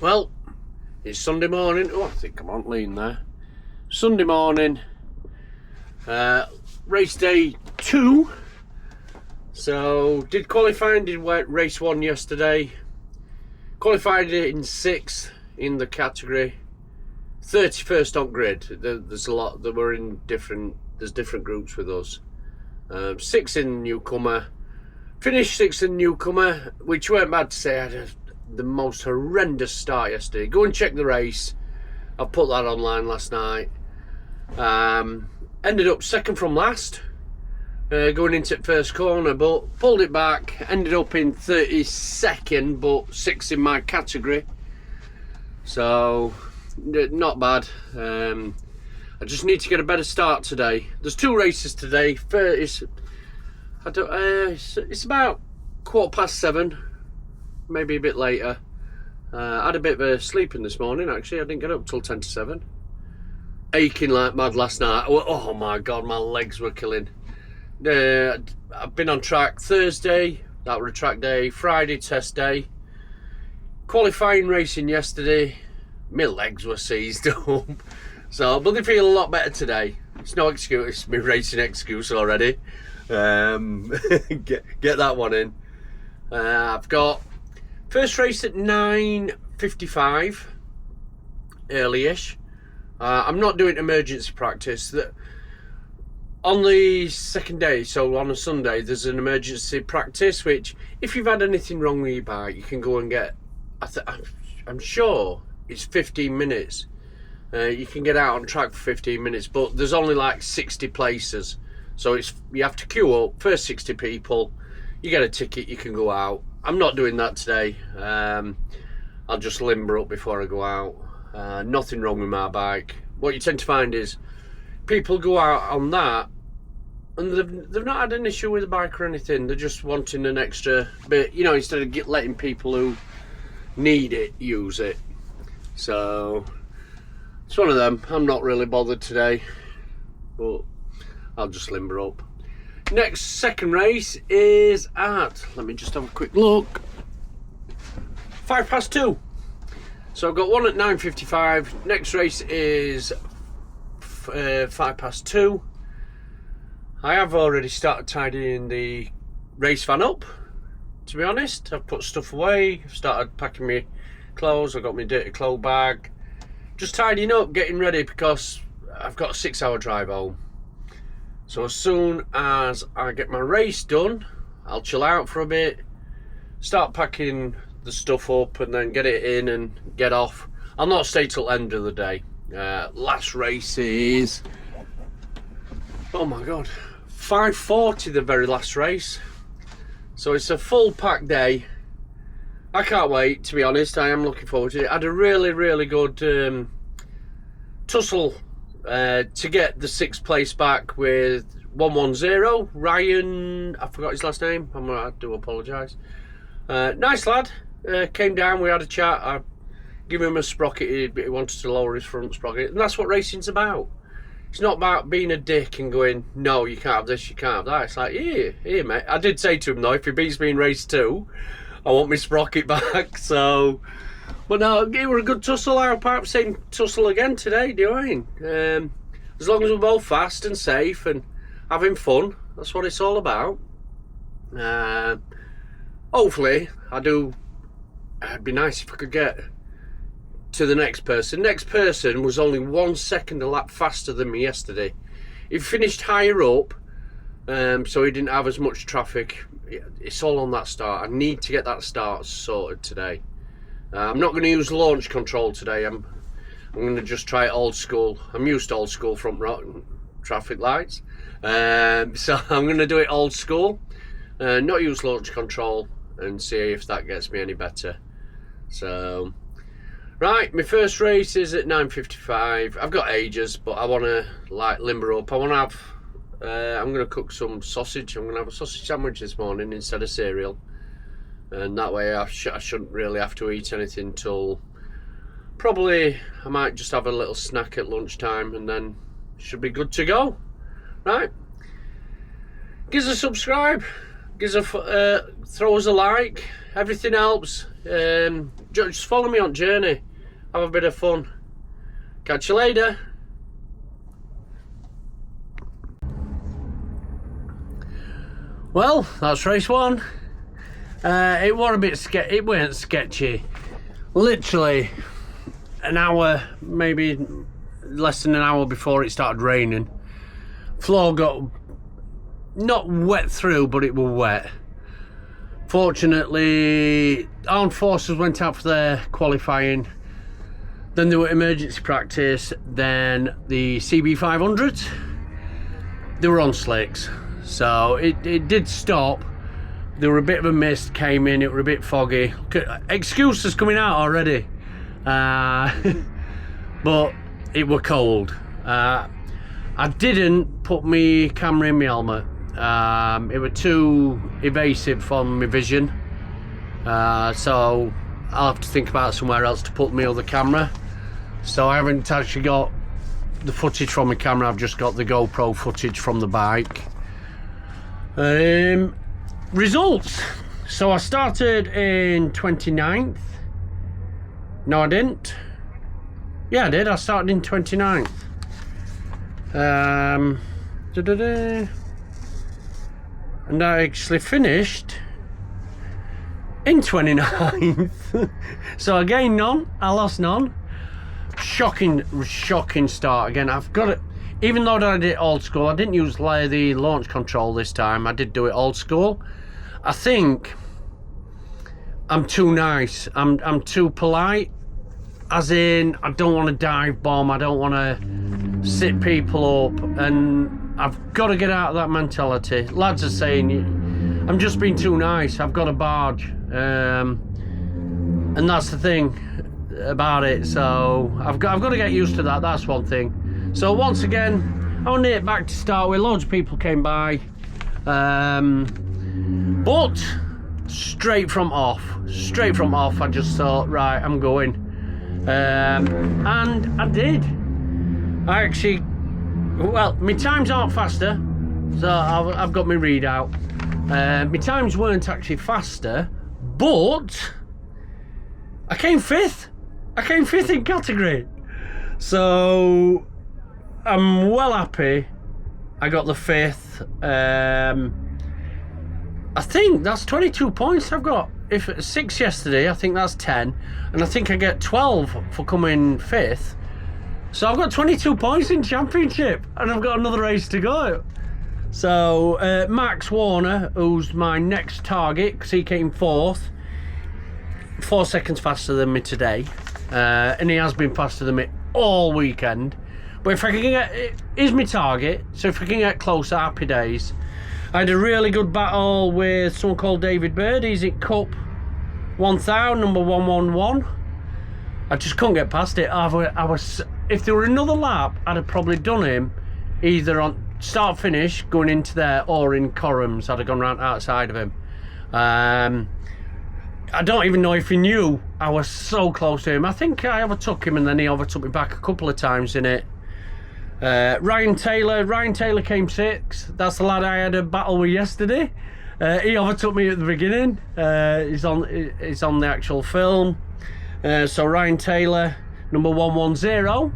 Well, it's Sunday morning. Oh, I think I won't lean there. Sunday morning, race day 2. So, did qualifying, did race 1 yesterday. Qualified in 6th in the category. 31st on grid. There's a lot that were in different. There's different groups with us. 6th in newcomer. Finished 6th in newcomer, which weren't bad to say. I had the most horrendous start yesterday. Go and check the race. I put that online last night. Ended up second from last, going into the first corner, but pulled it back. Ended up in 32nd, but 6th in my category. So not bad. I just need to get a better start today. There's 2 races today. It's about 7:15. Maybe a bit later. I had a bit of a sleeping this morning, actually. I didn't get up till 10 to 7. Aching like mad last night. Oh my God, my legs were killing. I've been on track Thursday, that was a track day. Friday, test day. Qualifying racing yesterday. My legs were seized up. So, but they feel a lot better today. It's no excuse, it's my racing excuse already. Get that one in. I've got first race at 9:55, early-ish. I'm not doing emergency practice. On the second day, so on a Sunday, there's an emergency practice, which if you've had anything wrong with your bike, you can go and get, I'm sure it's 15 minutes. You can get out on track for 15 minutes, but there's only like 60 places. So you have to queue up, first 60 people, you get a ticket, you can go out. I'm not doing that today. I'll just limber up before I go out. Nothing wrong with my bike. What you tend to find is people go out on that and they've not had an issue with the bike or anything. They're just wanting an extra bit, you know, instead of letting people who need it use it. So it's one of them. I'm not really bothered today, but I'll just limber up. Next second race is at, let me just have a quick look, 2:05. So I've got one at 9:55. Next race is 2:05. I have already started tidying the race van up, to be honest. I've put stuff away, I've started packing my clothes, I've got my dirty clothes bag. Just tidying up, getting ready, because I've got a 6-hour drive home. So as soon as I get my race done, I'll chill out for a bit, start packing the stuff up and then get it in and get off. I'll not stay till the end of the day. Last race is, oh my God, 5:40, the very last race. So it's a full packed day. I can't wait, to be honest. I am looking forward to it. I had a really good tussle to get the 6th place back with 110 Ryan. I forgot his last name. I do apologise. Nice lad. Came down, we had a chat. I give him a sprocket. He wanted to lower his front sprocket, and that's what racing's about. It's not about being a dick and going, no, you can't have this, you can't have that. It's like, here mate. I did say to him though, if he beats me in race 2, I want my sprocket back. So, but no, it was a good tussle. I hope I same tussle again today. Do you know what I mean? As long as we're both fast and safe and having fun, that's what it's all about. Hopefully, it'd be nice if I could get to the next person. Next person was only 1 second a lap faster than me yesterday. He finished higher up, so he didn't have as much traffic. It's all on that start. I need to get that start sorted today. I'm not going to use launch control today. I'm going to just try it old school. I'm used to old school front traffic lights, so I'm going to do it old school, not use launch control, and see if that gets me any better. So, right, my first race is at 9:55. I've got ages, but I want to like limber up. I want to have, I'm going to cook some sausage. I'm going to have a sausage sandwich this morning instead of cereal, and that way I shouldn't really have to eat anything till probably, I might just have a little snack at lunchtime and then should be good to go. Right, give us a subscribe, throw us a like. Everything helps. Just follow me on journey. Have a bit of fun. Catch you later. Well, that's race one. It was a bit it weren't sketchy. Literally an hour, maybe less than an hour before it started raining. Floor got not wet through, but it was wet. Fortunately, Armed Forces went out for their qualifying. Then there were emergency practice. Then the CB500s. They were on slicks. So it did stop. There were a bit of a mist came in, it were a bit foggy. Excuses coming out already. But it were cold. I didn't put my camera in my helmet. It were too evasive from my vision. So I'll have to think about somewhere else to put my other camera. So I haven't actually got the footage from my camera, I've just got the GoPro footage from the bike. Results. So I started in 29th. No, I didn't. Yeah, I did. I started in 29th. And I actually finished in 29th. So I gained none, I lost none. Shocking start again. I've got it. Even though I did it old school, I didn't use the launch control this time. I did do it old school. I think I'm too nice. I'm too polite. As in, I don't want to dive bomb. I don't want to sit people up. And I've got to get out of that mentality. Lads are saying, I'm just being too nice. I've got a barge. And that's the thing about it. So I've got to get used to that. That's one thing. So once again, I only hit back to start with. Loads of people came by, but straight from off, I just thought, right, I'm going, and I did. I actually, well, my times aren't faster, so I've got my readout. My times weren't actually faster, but I came fifth. In category, so I'm well happy. I got the fifth. I think that's 22 points I've got. If it was 6 yesterday, I think that's 10. And I think I get 12 for coming fifth. So I've got 22 points in championship. And I've got another race to go. So Max Warner, who's my next target, because he came fourth, 4 seconds faster than me today. And he has been faster than me all weekend. But if I can get, is my target, so if I can get closer, happy days. I had a really good battle with someone called David Bird. He's at Cup 1000, number 111. I just couldn't get past it. I was, if there were another lap, I'd have probably done him either on start finish going into there or in Corums. I'd have gone round outside of him. I don't even know if he knew I was so close to him. I think I overtook him and then he overtook me back a couple of times in it. Ryan Taylor came sixth. That's the lad I had a battle with yesterday. He overtook me at the beginning. He's on the actual film. So Ryan Taylor, number 110.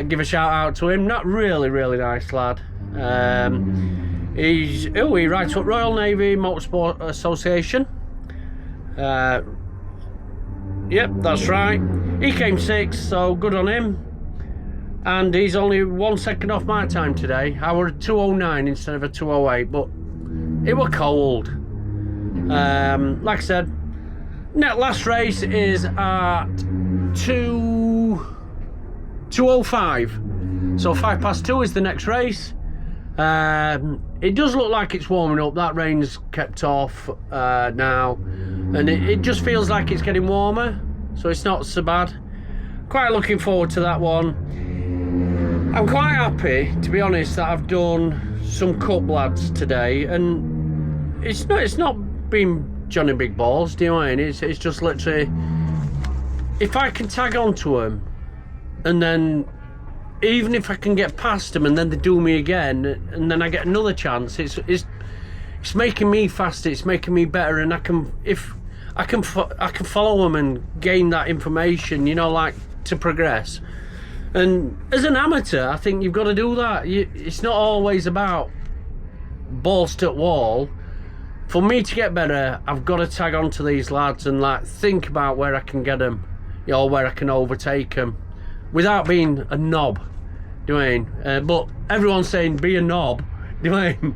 Give a shout out to him. Not really nice lad. He writes up Royal Navy Motorsport Association. Yep, that's right. He came sixth, so good on him. And he's only 1 second off my time today. I were 2:09 instead of a 2:08, but it was cold. Like I said, last race is at 2:05. So 2:05 is the next race. It does look like it's warming up. That rain's kept off now, and it just feels like it's getting warmer, so it's not so bad. Quite looking forward to that one. I'm quite happy, to be honest, that I've done some cup lads today, and it's not been Johnny Big Balls, do you know what I mean? It's just literally, if I can tag onto them, and then even if I can get past them and then they do me again and then I get another chance, it's it's making me faster, it's making me better, and I can follow them and gain that information, you know, like to progress. And as an amateur, I think you've got to do that. It's not always about balls to the wall. For me to get better, I've got to tag on to these lads and like think about where I can get them, you know, where I can overtake them without being a knob. Do you know what I mean? But everyone's saying be a knob. Do you know what I mean?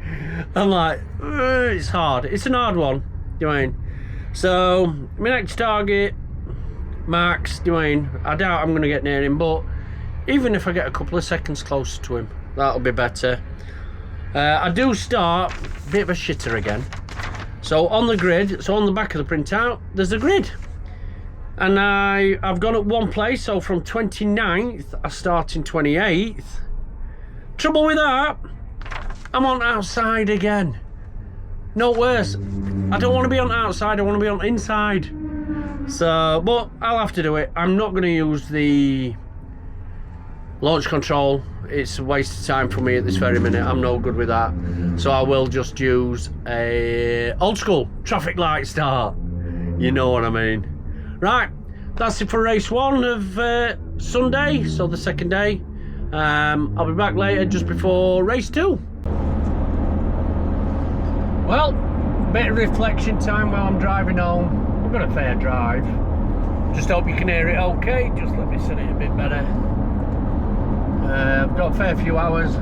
I'm like, it's hard. It's an hard one. Do you know what I mean? So my next target, Max. Do you know what I mean? I doubt I'm going to get near him, but even if I get a couple of seconds closer to him, that'll be better. I do start a bit of a shitter again. So on the grid, so on the back of the printout, there's a grid. And I've gone at one place, so from 29th, I start in 28th. Trouble with that, I'm on outside again. No worse. I don't want to be on outside, I want to be on inside. So, but I'll have to do it. I'm not going to use the launch control. It's a waste of time for me at this very minute. I'm no good with that. So I will just use a old school traffic light start. You know what I mean. Right, that's it for race 1 of Sunday, so the second day. I'll be back later just before race 2. Well, bit of reflection time while I'm driving home. We've got a fair drive. Just hope you can hear it okay. Just let me set it a bit better. I've got a fair few hours.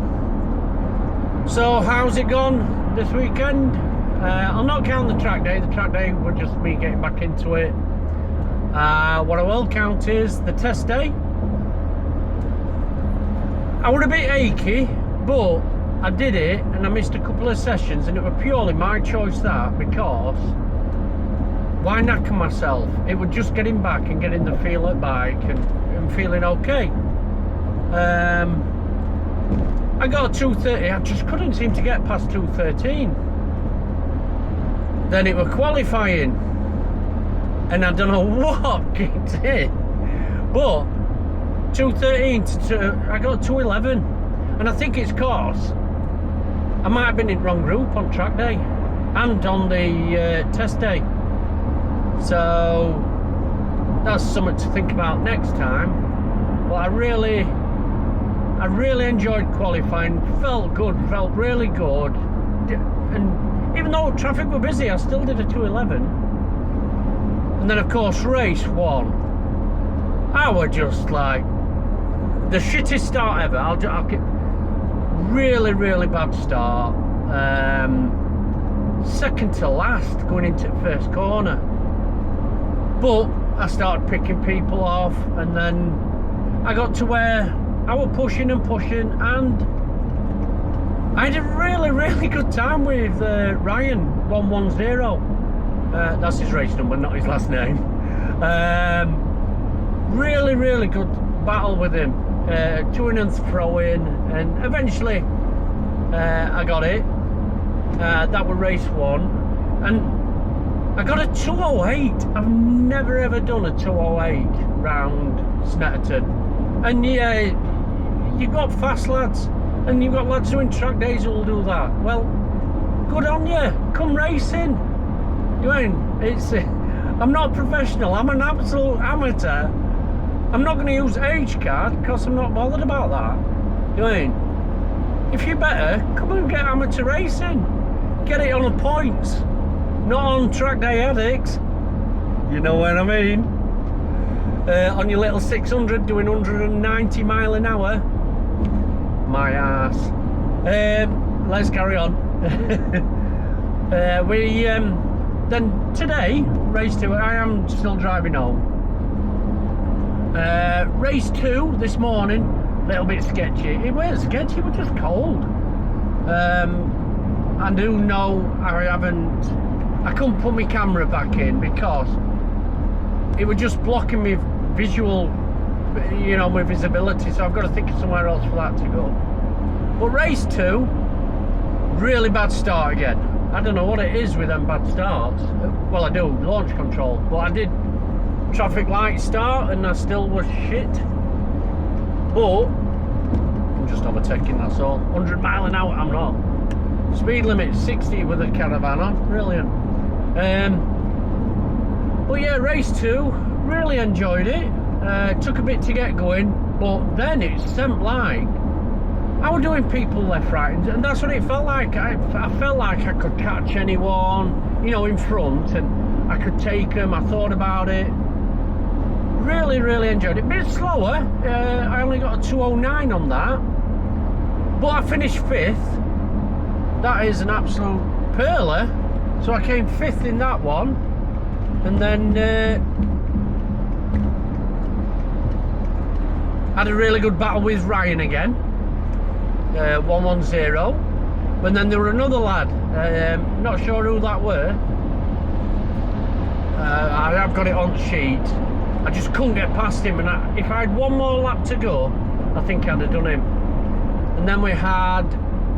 So how's it gone this weekend? I'll not count the track day. The track day was just me getting back into it. What I will count is the test day. I was a bit achy, but I did it and I missed a couple of sessions, and it was purely my choice that, because why knacker myself? It was just getting back and getting the feel of the bike and feeling okay. I got a 2:30, I just couldn't seem to get past 2:13. Then it was qualifying, and I don't know what kicked in, but 2:13 to I got 2:11, and I think it's cause I might have been in the wrong group on track day and on the test day. So that's something to think about next time. But I really enjoyed qualifying. Felt good, felt really good, and even though traffic were busy, I still did a 2:11. And then of course race 1, I was just like the shittest start ever. I'll get really bad start. Second to last going into the first corner, but I started picking people off, and then I got to where I was pushing, and I had a really good time with Ryan 110. That's his race number, not his last name. Really good battle with him, to and throwing, and eventually I got it. That was race 1, and I got a 2:08. I've never ever done a 2:08 round Snetterton. And yeah, you've got fast lads, and you've got lads doing track days who will do that. Well, good on you. Come racing. You know, it's I'm not a professional. I'm an absolute amateur. I'm not going to use age card because I'm not bothered about that. You know, if you're better, come and get amateur racing. Get it on the points, not on track day addicts. You know what I mean? On your little 600 doing 190 mile an hour. My ass. Let's carry on. Then today, race 2, I am still driving home. Race 2 this morning, a little bit sketchy. It was sketchy, but just cold. I do know I couldn't put my camera back in because it was just blocking me visual, you know, my visibility, so I've got to think of somewhere else for that to go. But race 2, really bad start again. I don't know what it is with them bad starts. Well, I do, launch control, but I did traffic light start and I still was shit. But I'm just overtaking, that's all. 100 mile an hour, I'm not. Speed limit 60 with a Caravan on, brilliant. But yeah, race 2, really enjoyed it. Took a bit to get going, but then it seemed like I was doing people left, right, and that's what it felt like. I felt like I could catch anyone, you know, in front, and I could take them. I thought about it. Really, really enjoyed it. A bit slower. I only got a 2:09 on that, but I finished 5th. That is an absolute pearler. So I came 5th in that one, and then had a really good battle with Ryan again. 110. But then there were another lad, not sure who that were. I have got it on the sheet. I just couldn't get past him, and if I had one more lap to go, I think I'd have done him. And then we had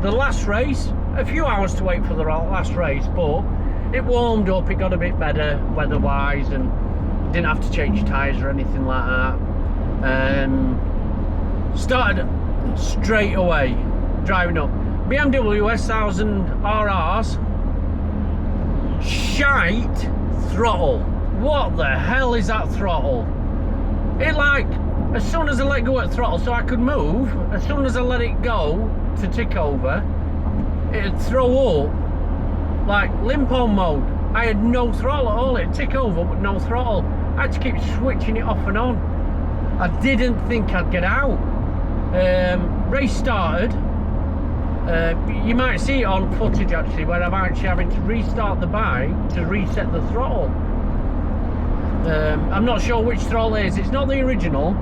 the last race, a few hours to wait for the last race, but it warmed up, it got a bit better weather-wise, and didn't have to change tyres or anything like that. Started straight away driving up. BMW S1000 RRs, shite throttle. What the hell is that throttle? It, like, as soon as I let go at throttle so I could move, as soon as I let it go to tick over, it'd throw up like limp-on mode. I had no throttle at all. It'd tick over but no throttle. I had to keep switching it off and on. I didn't think I'd get out. Race started. You might see it on footage actually, where I'm actually having to restart the bike to reset the throttle. I'm not sure which throttle it is. It's not the original,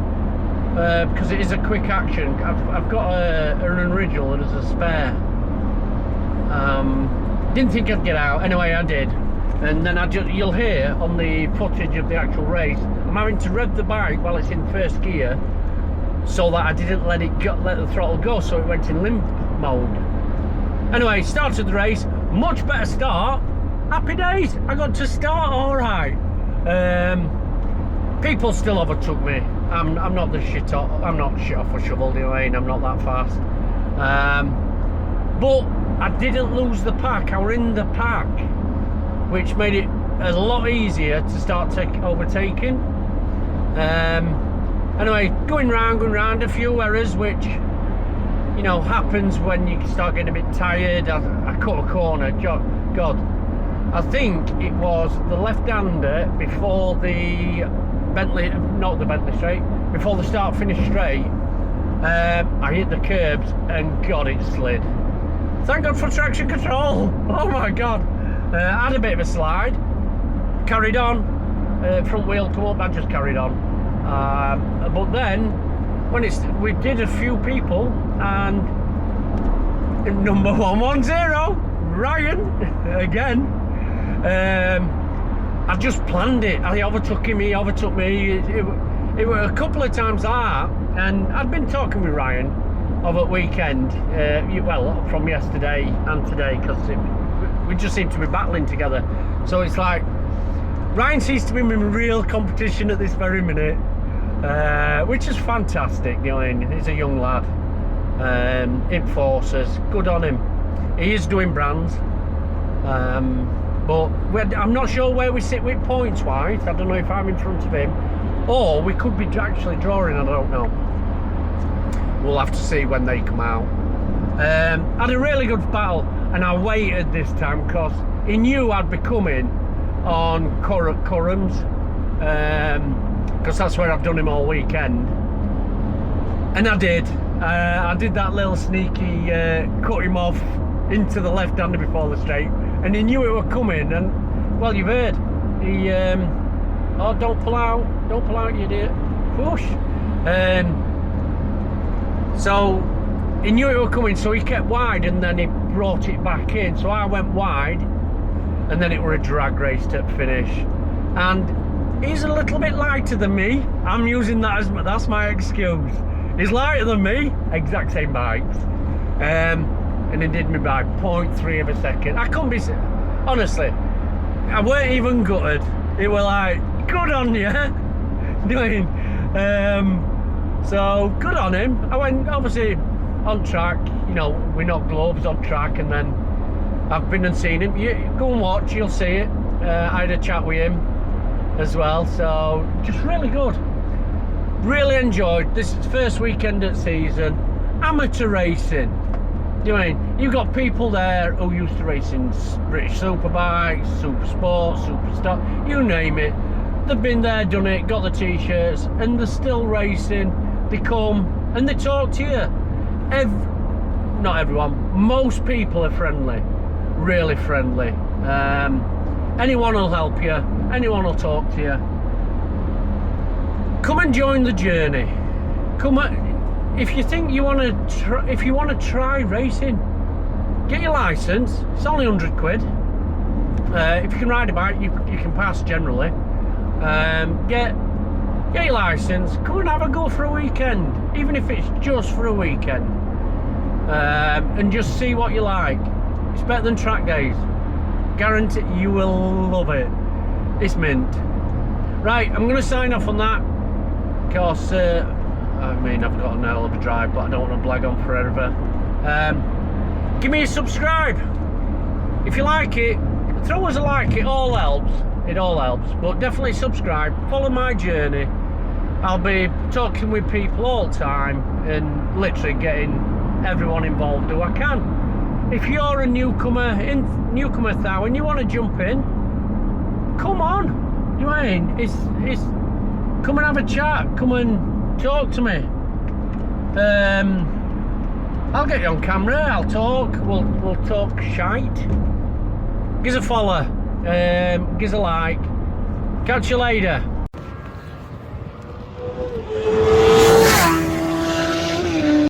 because it is a quick action. I've got an original and there's a spare. Didn't think I'd get out. Anyway, I did. And then you'll hear on the footage of the actual race, I'm having to rev the bike while it's in first gear, so that I didn't let the throttle go, so it went in limp mode. Anyway, started the race, much better start. Happy days. I got to start all right. People still overtook me. I'm not the shit off. I'm not shit off a shovel, you know what I mean? I'm not that fast. But I didn't lose the pack. I were in the pack, which made it a lot easier to start overtaking. Anyway, going round, a few errors, which, you know, happens when you start getting a bit tired. I cut a corner. God, I think it was the left-hander before the Bentley, not the Bentley straight, before the start-finish straight. I hit the curbs and God, it slid. Thank God for traction control. Oh my God. I had a bit of a slide, carried on, front wheel come up, I just carried on. But then, when we did a few people, and number 110, Ryan, again, I just planned it. I overtook him, he overtook me. It were a couple of times that, and I'd been talking with Ryan over the weekend, well, from yesterday and today, because we just seem to be battling together. So it's like, Ryan seems to be in real competition at this very minute, which is fantastic. You know, he's a young lad, in forces, good on him. He is doing brands, but I'm not sure where we sit with points wise. I don't know if I'm in front of him, or we could be actually drawing, I don't know. We'll have to see when they come out. Had a really good battle, and I waited this time because he knew I'd be coming on Currams, because that's where I've done him all weekend, and I did that little sneaky cut him off into the left-hander before the straight, and he knew it were coming, and well, you've heard, he oh, don't pull out, you idiot, push. So he knew it were coming, so he kept wide, and then he brought it back in, so I went wide, and then it were a drag race to finish. And he's a little bit lighter than me. I'm using that as that's my excuse. He's lighter than me, exact same bikes, and he did me by 0.3 of a second. I couldn't be, honestly, I weren't even gutted. It were like, good on you, doing. So good on him. I went obviously on track, you know, we knocked gloves on track, and then I've been and seen him. You go and watch, you'll see it. I had a chat with him as well, so just really good. Really enjoyed this first weekend at season. Amateur racing. You know what I mean? You've got people there who used to race in British Superbikes, Super Sport, Superstar, you name it. They've been there, done it, got the t-shirts, and they're still racing. They come and they talk to you. Not everyone, most people are friendly, really friendly. Anyone will help you, anyone will talk to you. Come and join the journey. Come on, if you think you want to try racing, get your license. It's only 100 quid. If you can ride a bike, you can pass generally. Get your license. Come and have a go for a weekend, even if it's just for a weekend, and just see what you like. It's better than track days. Guarantee you will love it. It's mint. Right, I'm going to sign off on that because I mean, I've got an hell of a drive, but I don't want to blag on forever. Give me a subscribe if you like it. Throw us a like, it all helps. It all helps, but definitely subscribe. Follow my journey. I'll be talking with people all the time and literally getting everyone involved who I can. If you're a newcomer in newcomer ther and you want to jump in, come on. You know what I mean? It's come and have a chat. Come and talk to me. I'll get you on camera. I'll talk. We'll talk shite. Give us a follow. Give us a like. Catch you later.